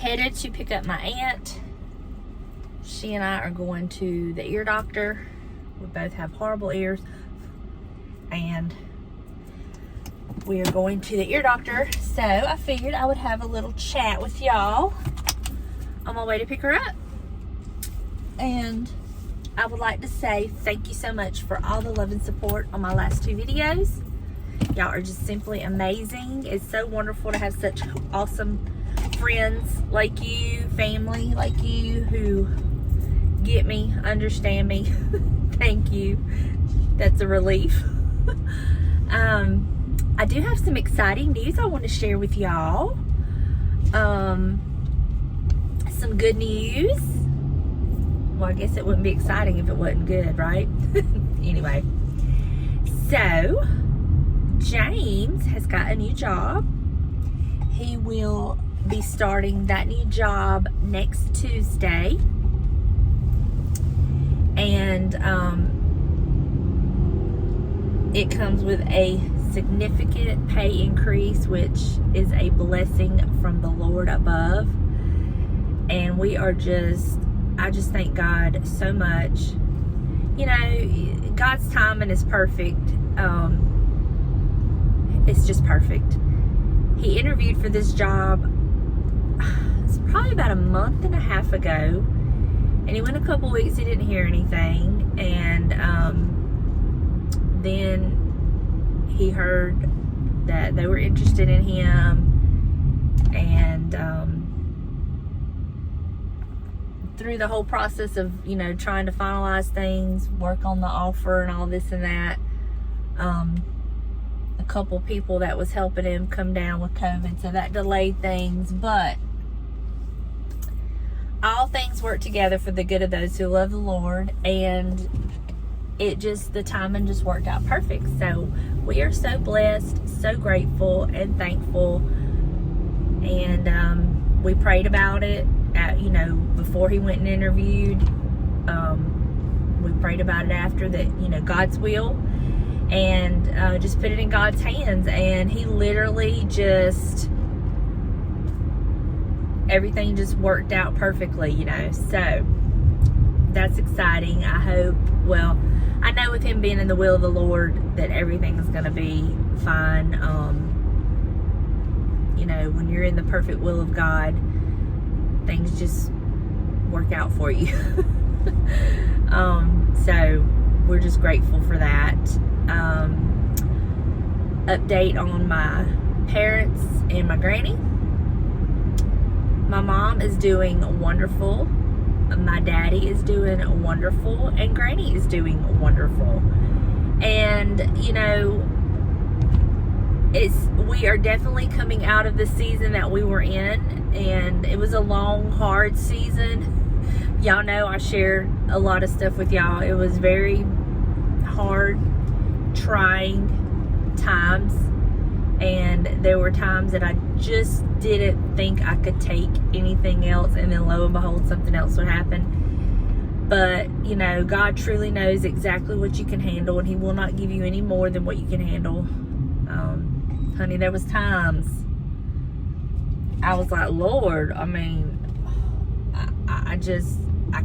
headed to pick up my aunt. She and I are going to the ear doctor. We both have horrible ears. And we are going to the ear doctor. So I figured I would have a little chat with y'all on my way to pick her up. And I would like to say thank you so much for all the love and support on my last 2 videos. Y'all are just simply amazing. It's so wonderful to have such awesome friends like you, family like you, who get me, understand me. Thank you. That's a relief. I do have some exciting news I want to share with y'all. Some good news. Well, I guess it wouldn't be exciting if it wasn't good, right? Anyway, so James has got a new job. He will be starting that new job next Tuesday. And it comes with a significant pay increase, which is a blessing from the Lord above. And we are I just thank God so much. You know, God's timing is perfect. It's just perfect. He interviewed for this job, it's probably about a month and a half ago. And he went a couple weeks, he didn't hear anything. And then he heard that they were interested in him. And through the whole process of, you know, trying to finalize things, work on the offer and all this and that, a couple people that was helping him come down with COVID, so that delayed things. But all things work together for the good of those who love the Lord, and the timing just worked out perfect. So we are so blessed, so grateful and thankful. And we prayed about it before he went and interviewed. We prayed about it after, that, God's will, and just put it in God's hands. And he literally everything just worked out perfectly, so that's exciting. I know with him being in the will of the Lord that everything is going to be fine. When you're in the perfect will of God, things just work out for you. So we're just grateful for that. Update on my parents and my granny. My mom is doing wonderful. My daddy is doing wonderful, and granny is doing wonderful. And we are definitely coming out of the season that we were in, and it was a long, hard season. Y'all know I share a lot of stuff with y'all. It was very hard, trying times, and there were times that I just didn't think I could take anything else, and then lo and behold, something else would happen. But God truly knows exactly what you can handle, and he will not give you any more than what you can handle. Honey, there was times I was like, Lord, I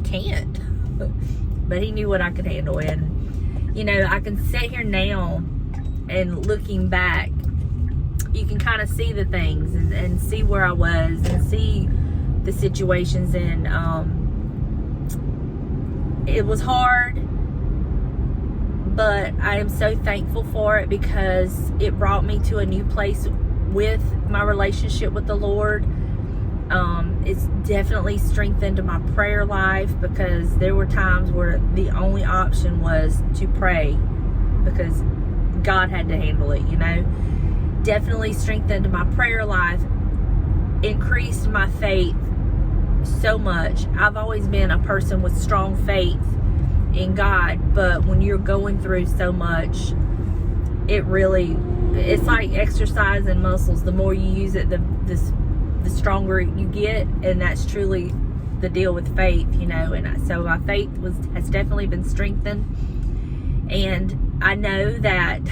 can't. But he knew what I could handle. And I can sit here now and looking back, you can kind of see the things and see where I was and see the situations. And it was hard, but I am so thankful for it, because it brought me to a new place with my relationship with the Lord. It's definitely strengthened my prayer life, because there were times where the only option was to pray because God had to handle it, Definitely strengthened my prayer life, increased my faith so much. I've always been a person with strong faith in God, but when you're going through so much, it's like exercising muscles. The more you use it, the stronger you get, and that's truly the deal with faith, and so my faith has definitely been strengthened. And I know that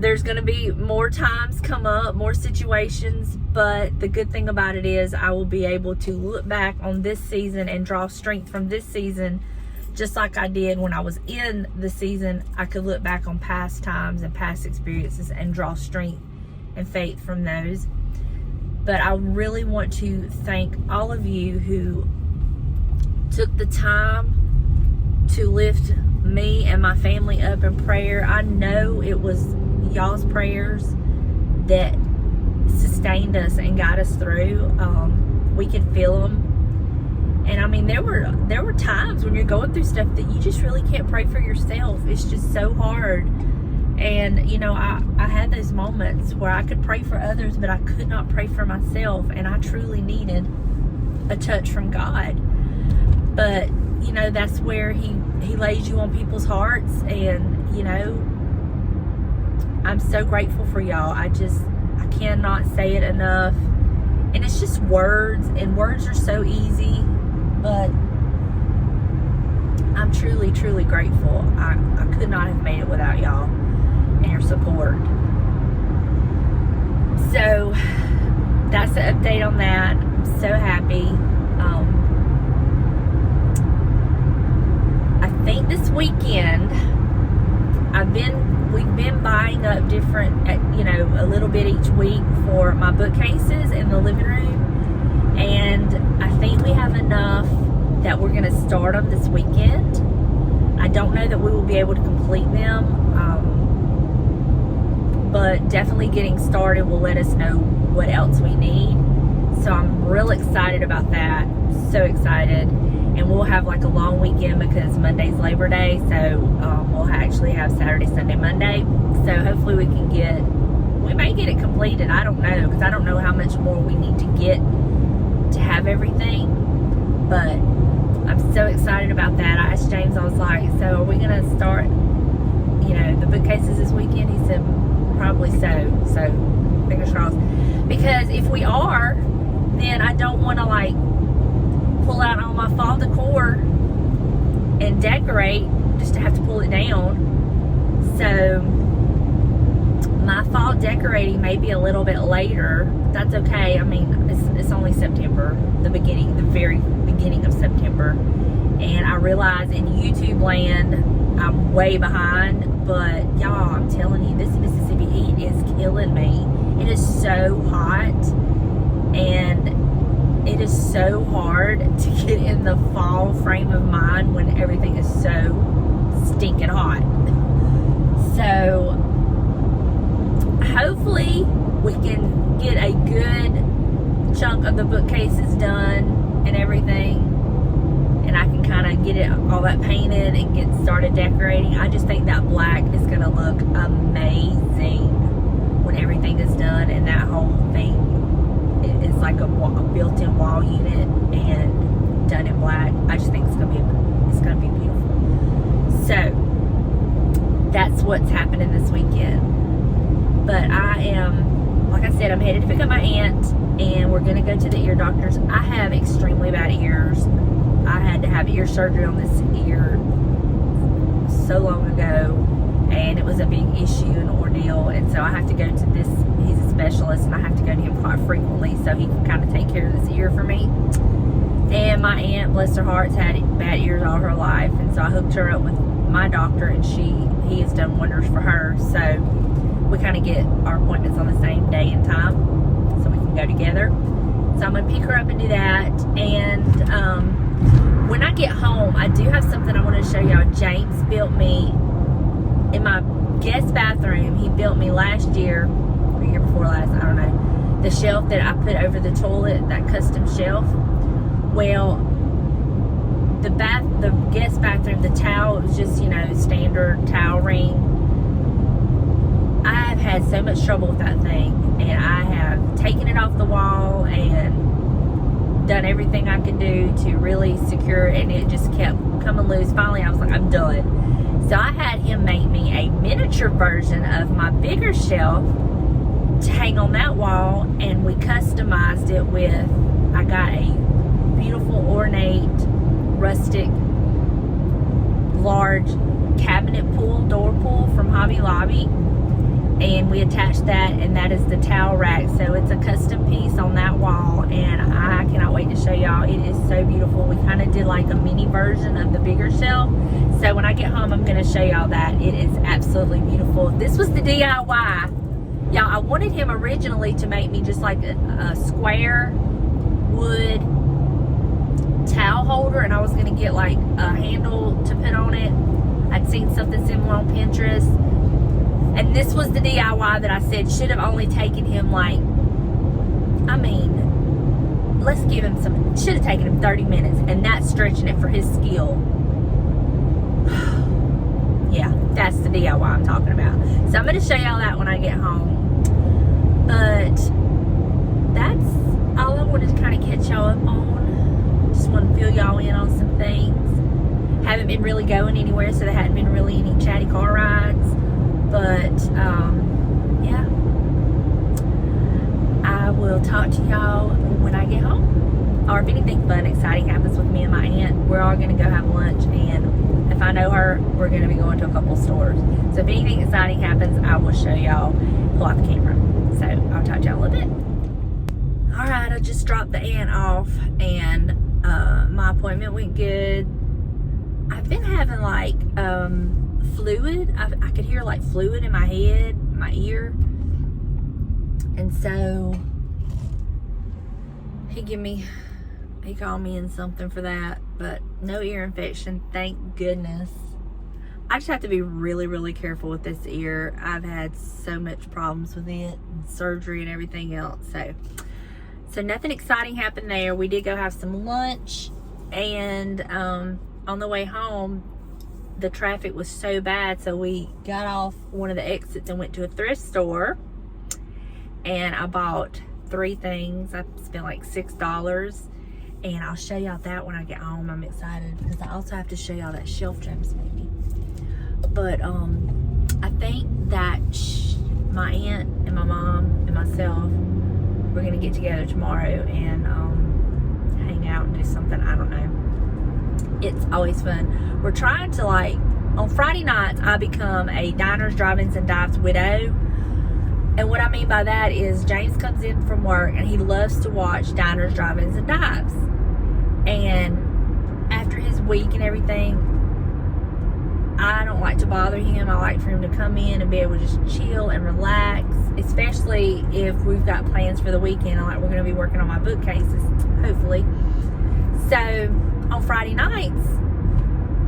there's going to be more times come up, more situations, but the good thing about it is I will be able to look back on this season and draw strength from this season, just like I did when I was in the season. I could look back on past times and past experiences and draw strength and faith from those. But I really want to thank all of you who took the time to lift me and my family up in prayer. I know it was y'all's prayers that sustained us and got us through. We could feel them. And I mean, there were times when you're going through stuff that you just really can't pray for yourself. It's just so hard. And you know, I had those moments where I could pray for others, but I could not pray for myself, and I truly needed a touch from God. But you know, that's where he lays you on people's hearts. And you know, I'm so grateful for y'all. I cannot say it enough. And it's just words, and words are so easy, but I'm truly, truly grateful. I could not have made it without y'all and your support. So that's the update on that. I'm so happy. I think this weekend we've been buying up different, you know, a little bit each week for my bookcases in the living room, and I think we have enough that we're going to start them this weekend. I don't know that we will be able to complete them, but definitely getting started will let us know what else we need. So I'm real excited about that. So excited. And we'll have like a long weekend because Monday's Labor Day. So we'll actually have Saturday, Sunday, Monday. So hopefully we may get it completed. I don't know, because I don't know how much more we need to get to have everything. But I'm so excited about that. I asked James, I was like, so are we going to start, you know, the bookcases this weekend? He said, probably so. So fingers crossed. Because if we are, then I don't want to like pull out all my fall decor and decorate just to have to pull it down. So my fall decorating may be a little bit later. That's okay. I mean, it's only September, the very beginning of September. And I realize in YouTube land, I'm way behind, but y'all, I'm telling you, this Mississippi heat is killing me. It is so hot, and it is so hard to get in the fall frame of mind when everything is so stinking hot. So hopefully we can get a good chunk of the bookcases done and everything, and I can kind of get it all that painted and get started decorating. I just think that black is going to look amazing when everything is done, and that whole thing is like a built-in wall unit and done in black. I just think it's gonna be beautiful. So that's what's happening this weekend. But I am, like I said, I'm headed to pick up my aunt, and we're gonna go to the ear doctors. I have extremely bad ears. I had to have ear surgery on this ear so long ago, and it was a big issue and ordeal, and so I have to go to this, he's a specialist, and I have to go to him quite frequently so he can kind of take care of this ear for me. And my aunt, bless her heart, has had bad ears all her life, and so I hooked her up with my doctor, and he has done wonders for her. So we kind of get our appointments on the same day and time so we can go together. So I'm going to pick her up and do that. And when I get home, I do have something I want to show y'all. James built me in my guest bathroom. He built me last year, or year before last, I don't know, the shelf that I put over the toilet, that custom shelf. Well, the guest bathroom, the towel, it was just, you know, standard towel ring. I have had so much trouble with that thing, and I have taken it off the wall and done everything I could do to really secure it, and it just kept coming loose. Finally, I was like, I'm done. So I had him make me a miniature version of my bigger shelf to hang on that wall, and we customized it with, I got a beautiful ornate rustic large cabinet pull, door pull from Hobby Lobby, and we attached that, and that is the towel rack. So it's a custom piece on that wall, and I cannot wait to show y'all. It is so beautiful. We kind of did like a mini version of the bigger shelf. So when I get home, I'm going to show y'all that. It is absolutely beautiful. This was the DIY. Y'all, I wanted him originally to make me just like a square wood towel holder, and I was going to get like a handle to put on it. I'd seen something similar on Pinterest. And this was the DIY that I said should have only taken him like, I mean, let's give him some, should have taken him 30 minutes. And that's stretching it for his skill. Yeah, that's the DIY I'm talking about. So I'm going to show y'all that when I get home. But that's all I wanted to kind of catch y'all up on. Just want to fill y'all in on some things. Haven't been really going anywhere, so there hadn't been really any chatty car rides. But, yeah, I will talk to y'all when I get home. Or if anything fun, exciting happens with me and my aunt, we're all going to go have lunch. And if I know her, we're going to be going to a couple stores. So if anything exciting happens, I will show y'all, pull out the camera. So I'll talk to y'all in a little bit. All right, I just dropped the aunt off, and my appointment went good. I've been having like, fluid. I could hear like fluid in my head, my ear, and so he called me in something for that, but no ear infection, thank goodness. I just have to be really, really careful with this ear. I've had so much problems with it, and surgery and everything else. So nothing exciting happened there. We did go have some lunch, and on the way home, the traffic was so bad, so we got off one of the exits and went to a thrift store, and I bought 3 things. I spent like $6, and I'll show y'all that when I get home. I'm excited because I also have to show y'all that shelf James made me. But I think that my aunt and my mom and myself, we're gonna get together tomorrow and hang out and do something. I don't know. It's always fun. We're trying to, like, on Friday nights, I become a diners, drive-ins, and dives widow. And what I mean by that is James comes in from work and he loves to watch diners, drive-ins, and dives. And after his week and everything, I don't like to bother him. I like for him to come in and be able to just chill and relax, especially if we've got plans for the weekend. Like, we're going to be working on my bookcases, hopefully. So on Friday nights,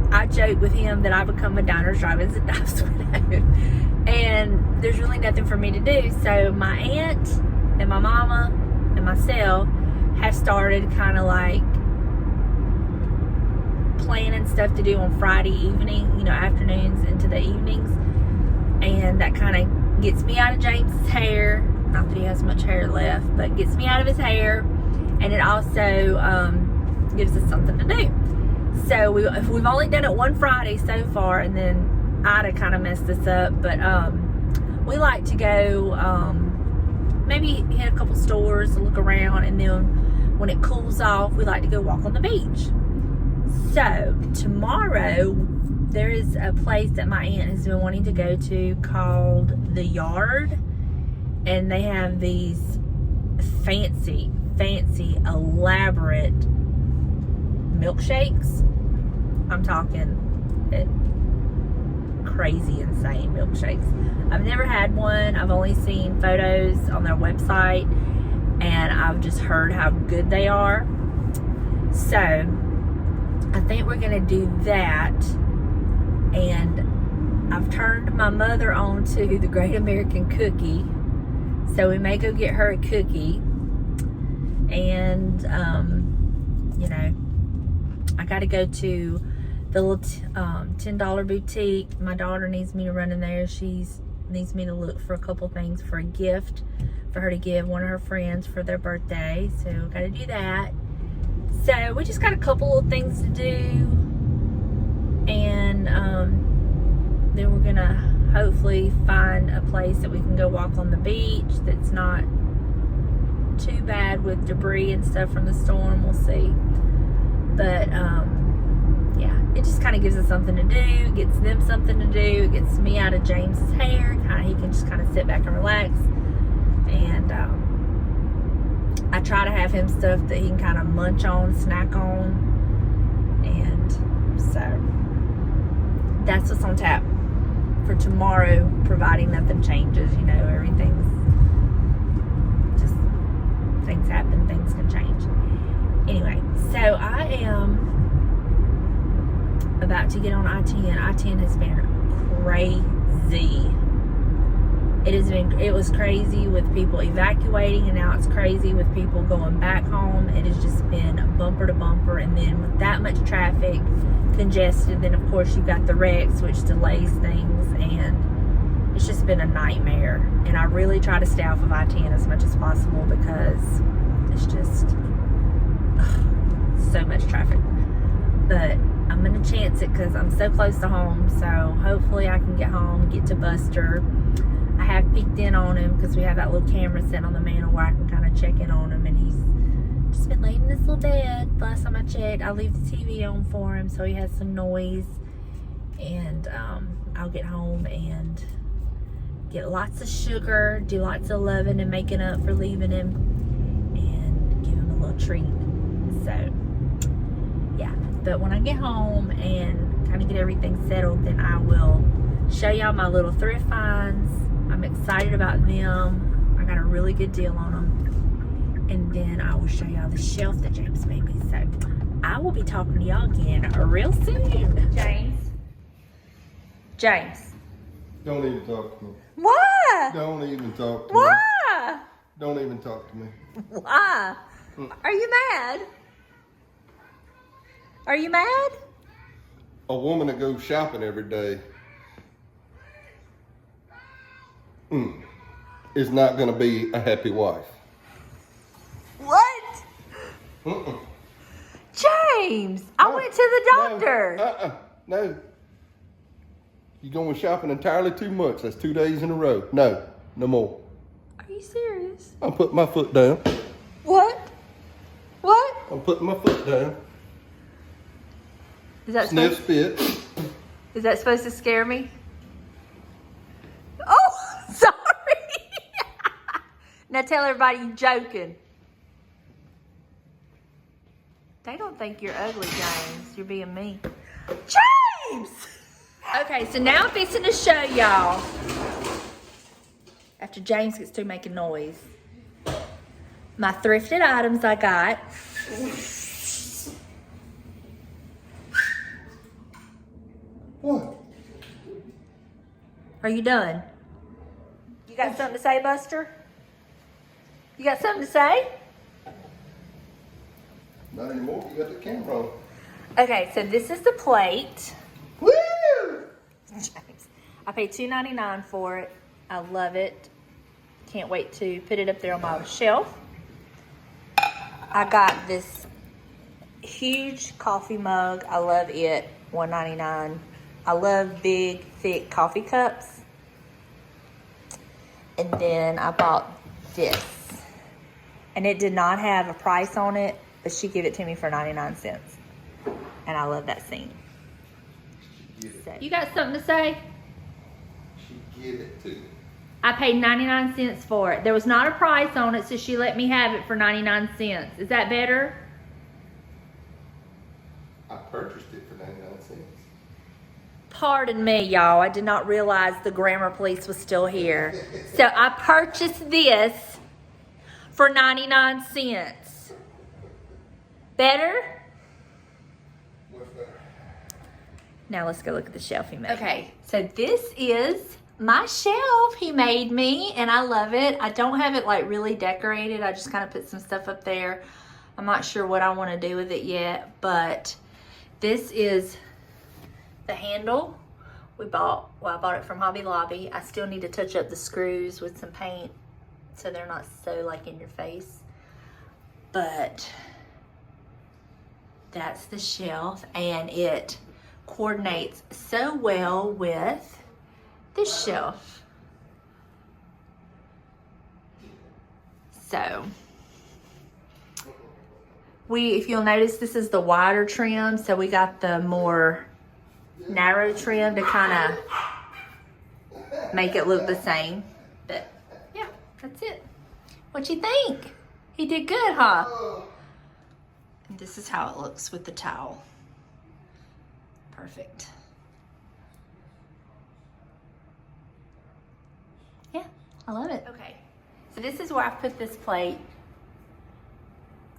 I joke with him that I become a diners, drive-ins, and dives widow. And there's really nothing for me to do. So my aunt and my mama and myself have started kind of like planning stuff to do on Friday evening, you know, afternoons into the evenings. And that kind of gets me out of James's hair. Not that he has much hair left, but gets me out of his hair. And it also gives us something to do. So we've only done it one Friday so far, and then Ida kind of messed this up, but we like to go maybe hit a couple stores, look around, and then when it cools off, we like to go walk on the beach. So tomorrow there is a place that my aunt has been wanting to go to called The Yard, and they have these fancy elaborate milkshakes. I'm talking crazy insane milkshakes. I've never had one. I've only seen photos on their website, and I've just heard how good they are. So I think we're gonna do that. And I've turned my mother on to the Great American Cookie, so we may go get her a cookie. And you know, I got to go to the little $10 boutique. My daughter needs me to run in there. She needs me to look for a couple things for a gift for her to give one of her friends for their birthday. So got to do that. So we just got a couple little things to do, and then we're gonna hopefully find a place that we can go walk on the beach that's not too bad with debris and stuff from the storm. We'll see. But yeah, it just kind of gives us something to do, gets them something to do, it gets me out of James's hair, kind of he can just kind of sit back and relax. And I try to have him stuff that he can kind of munch on, snack on. And so that's what's on tap for tomorrow, providing nothing changes. You know, everything's just, things happen, things can change. Anyway, so I am about to get on I-10. I-10 has been crazy. It was crazy with people evacuating, and now it's crazy with people going back home. It has just been bumper to bumper, and then with that much traffic, congested, then of course you've got the wrecks, which delays things, and it's just been a nightmare. And I really try to stay off of I-10 as much as possible because it's just so much traffic. But I'm gonna chance it because I'm so close to home, so hopefully I can get home, get to Buster. I have peeked in on him because we have that little camera sitting on the mantle where I can kind of check in on him, and he's just been laying in this little bed. Last time I checked, I leave the TV on for him so he has some noise, and I'll get home and get lots of sugar, do lots of loving and making up for leaving him, and give him a little treat. So yeah, but when I get home and kind of get everything settled, then I will show y'all my little thrift finds. I'm excited about them. I got a really good deal on them. And then I will show y'all the shelf that James made me. So I will be talking to y'all again real soon. James. Don't even talk to me. Why? Don't even talk to Why? me. Don't even talk to me. Why? Are you mad? Are you mad? A woman that goes shopping every day is not going to be a happy wife. What? James, I went to the doctor. No. You're going shopping entirely too much. That's 2 days in a row. No more. Are you serious? I'm putting my foot down. What? I'm putting my foot down. Is that Sniff, spit. Is that supposed to scare me? Oh, sorry. Now tell everybody you're joking. They don't think you're ugly, James. You're being mean. James! Okay, so now I'm fixing to show y'all, after James gets through making noise, my thrifted items I got. What? Are you done? You got something to say, Buster? You got something to say? Not anymore. You got the camera on. Okay, so this is the plate. Woo! I paid $2.99 for it. I love it. Can't wait to put it up there on my shelf. I got this huge coffee mug. I love it. $1.99. I love big, thick coffee cups. And then I bought this. And it did not have a price on it, but she gave it to me for 99 cents. And I love that scene. So, you got something to say? She give it to me. I paid 99 cents for it. There was not a price on it, so she let me have it for 99 cents. Is that better? I purchased it for 99 cents. Pardon me, y'all. I did not realize the grammar police was still here. So I purchased this for 99 cents. Better? What's better? Now let's go look at the shelf he made. Okay, so this is my shelf he made me, and I love it. I don't have it like really decorated. I just kind of put some stuff up there. I'm not sure what I want to do with it yet, but this is the handle I bought it from Hobby Lobby. I still need to touch up the screws with some paint so they're not so like in your face. But that's the shelf, and it coordinates so well with this shelf. So if you'll notice, this is the wider trim, so we got the more narrow trim to kind of make it look the same. But yeah, that's it. What you think? He did good, huh? And this is how it looks with the towel. Perfect. Yeah, I love it. Okay, so this is where I put this plate.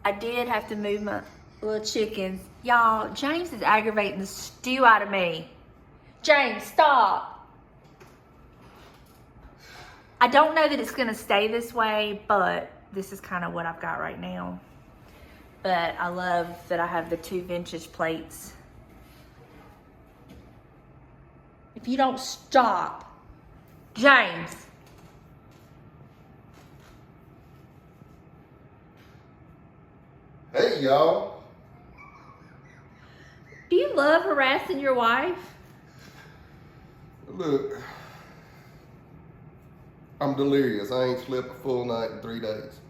I did have to move my little chickens. Y'all, James is aggravating the stew out of me. James, stop. I don't know that it's gonna stay this way, but this is kind of what I've got right now. But I love that I have the 2 vintage plates. If you don't stop, James. Hey, y'all. Do you love harassing your wife? Look, I'm delirious. I ain't slept a full night in 3 days.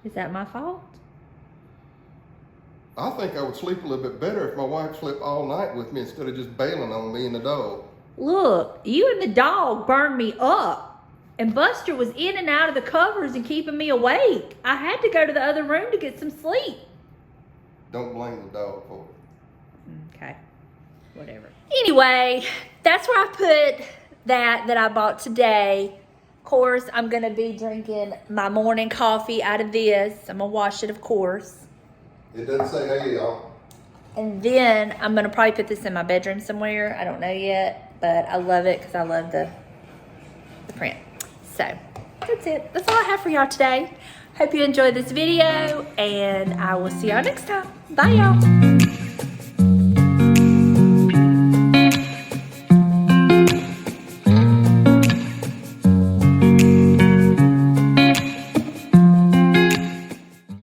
Is that my fault? I think I would sleep a little bit better if my wife slept all night with me instead of just bailing on me and the dog. Look, you and the dog burned me up. And Buster was in and out of the covers and keeping me awake. I had to go to the other room to get some sleep. Don't blame the dog for it. Okay, whatever. Anyway, that's where I put that I bought today. Of course, I'm gonna be drinking my morning coffee out of this. I'm gonna wash it, of course. It doesn't say hey, y'all. And then I'm gonna probably put this in my bedroom somewhere. I don't know yet, but I love it because I love the print. So that's it. That's all I have for y'all today. Hope you enjoyed this video, and I will see y'all next time. Bye, y'all.